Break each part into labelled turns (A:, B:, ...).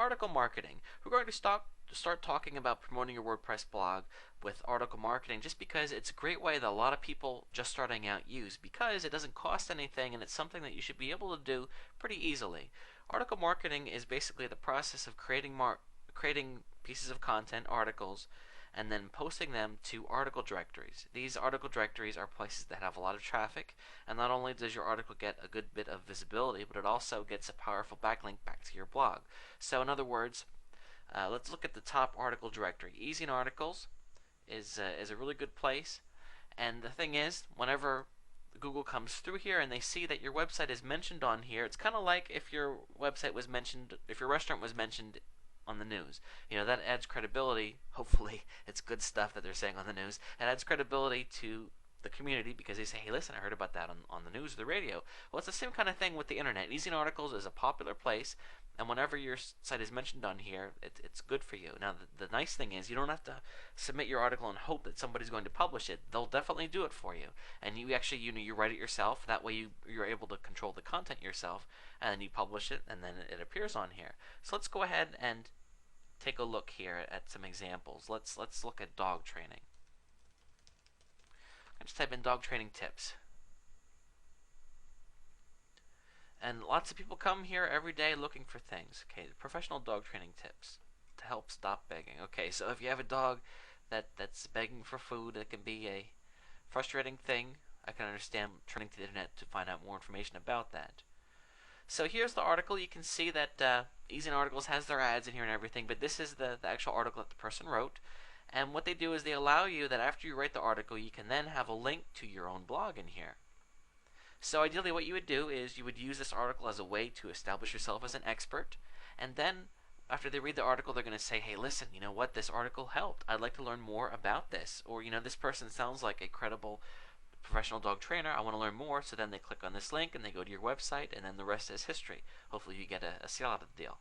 A: article marketing. We're going to start talking about promoting your WordPress blog with article marketing, just because it's a great way that a lot of people just starting out use, because it doesn't cost anything and it's something that you should be able to do pretty easily. Article marketing is basically the process of creating pieces of content, articles, and then posting them to article directories. These article directories are places that have a lot of traffic, and not only does your article get a good bit of visibility, but it also gets a powerful backlink back to your blog. So in other words, let's look at the top article directory. Easy in Articles is a really good place, and the thing is, whenever Google comes through here and they see that your website is mentioned on here, it's kind of like if your website was mentioned, if your restaurant was mentioned on the news. That adds credibility. Hopefully it's good stuff that they're saying on the news. It adds credibility to the community because they say, hey, listen, I heard about that on the news or the radio. Well, it's the same kind of thing with the internet. Easy in Articles is a popular place, and whenever your site is mentioned on here, it's good for you. Now, the nice thing is you don't have to submit your article and hope that somebody's going to publish it. They'll definitely do it for you. And you actually, you write it yourself. That way you're able to control the content yourself, and then you publish it, and then it appears on here. So let's go ahead and take a look here at some examples. Let's look at dog training. I just type in dog training tips. And lots of people come here every day looking for things. Okay, professional dog training tips to help stop begging. Okay, so if you have a dog that's begging for food, it can be a frustrating thing. I can understand turning to the internet to find out more information about that. So here's the article. You can see that Easy in Articles has their ads in here and everything, but this is the actual article that the person wrote. And what they do is they allow you that after you write the article, you can then have a link to your own blog in here. So ideally what you would do is you would use this article as a way to establish yourself as an expert, and then after they read the article, they're going to say, hey, listen, you know what, this article helped. I'd like to learn more about this. Or, this person sounds like a credible professional dog trainer. I want to learn more. So then they click on this link and they go to your website, and then the rest is history. Hopefully you get a sale out of the deal.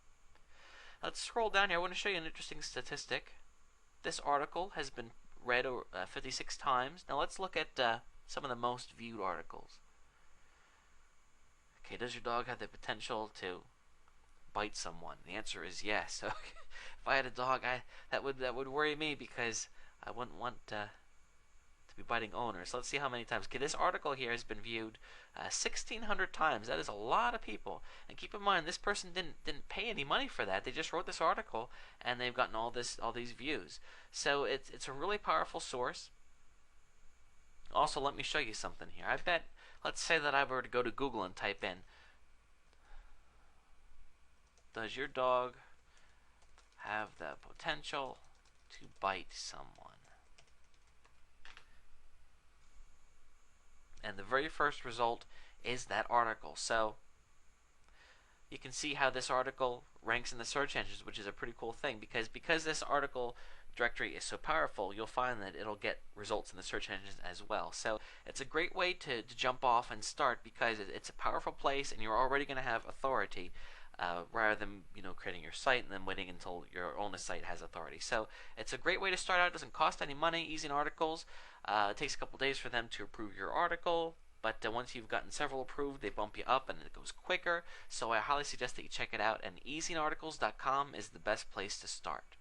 A: Let's scroll down here. I want to show you an interesting statistic. This article has been read 56 times. Now let's look at some of the most viewed articles. Okay, does your dog have the potential to bite someone? The answer is yes. So if I had a dog, that would worry me, because I wouldn't want to be biting owners. Let's see how many times. Okay, this article here has been viewed 1,600 times. That is a lot of people. And keep in mind, this person didn't pay any money for that. They just wrote this article, and they've gotten all these views. So it's a really powerful source. Also, let me show you something here. I bet, let's say that I were to go to Google and type in, does your dog have the potential to bite someone? And the very first result is that article. So you can see how this article ranks in the search engines, which is a pretty cool thing, because this article directory is so powerful, you'll find that it'll get results in the search engines as well. So it's a great way to jump off and start, because it's a powerful place and you're already going to have authority, rather than creating your site and then waiting until your own site has authority. So it's a great way to start out. It doesn't cost any money. Easy in Articles. It takes a couple days for them to approve your article, but once you've gotten several approved, they bump you up and it goes quicker. So I highly suggest that you check it out, and easyinarticles.com is the best place to start.